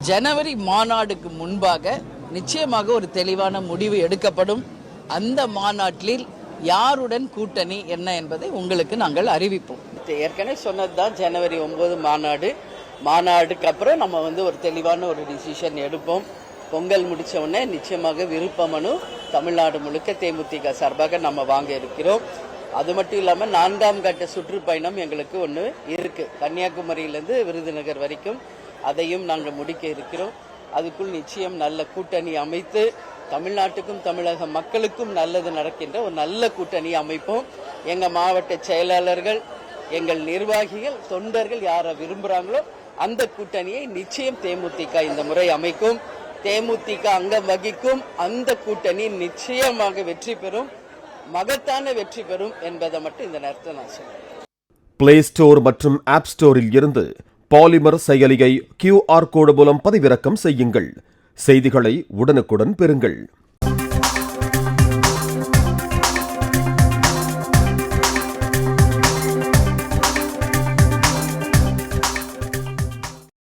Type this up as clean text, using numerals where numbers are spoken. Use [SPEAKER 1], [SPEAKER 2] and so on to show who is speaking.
[SPEAKER 1] ஜனவரி மாநாடுக்கு முன்பாக நிச்சயமாக ஒரு தெளிவான முடிவு எடுக்கப்படும். அந்த மாநாட்டில் யாருடன் கூட்டணி என்ன என்பதை உங்களுக்கு நாங்கள் அறிவிப்போம். ஏற்கனவே சொன்னதுதான் ஜனவரி 9 மாநாடுக்கு அப்புறம் நம்ம ஒரு தெளிவான ஒரு டிசிஷன் எடுப்போம். பொங்கல் முடிச்ச உடனே நிச்சயமாக விருப்ப மனு தமிழ்நாடு முழுக்க தேமுதிக சார்பாக நம்ம வாங்க இருக்கிறோம். அது மட்டும் இல்லாமல் 4ஆம் கட்ட சுற்றுப்பயணம் எங்களுக்கு ஒன்று இருக்கு, கன்னியாகுமரியிலிருந்து விருதுநகர் வரைக்கும். அதையும் நாங்கள் முடிக்க இருக்கிறோம். அதுக்குள் நிச்சயம் நல்ல கூட்டணி அமைத்து தமிழ்நாட்டுக்கும் தமிழக மக்களுக்கும் நல்லது நடக்கின்ற ஒரு நல்ல கூட்டணி அமைப்போம். எங்க மாவட்ட செயலாளர்கள், எங்கள் நிர்வாகிகள், தொண்டர்கள் யாரை விரும்புறாங்களோ அந்த கூட்டணியை நிச்சயம் தேமுதிக இந்த முறை அமைக்கும். தேமுதிக அங்கம் வகிக்கும் அந்த கூட்டணி நிச்சயமாக வெற்றி பெறும், மகத்தான வெற்றி பெறும் என்பதை மட்டும் இந்த நேரத்தில் நான் சொல்றேன்.
[SPEAKER 2] பிளே ஸ்டோர் மற்றும் ஆப் ஸ்டோரில் இருந்து பாலிமர் செயலியை QR கோடு மூலம் பதிவிறக்கம் செய்யுங்கள். செய்திகளை உடனுக்குடன் பெறுங்கள்.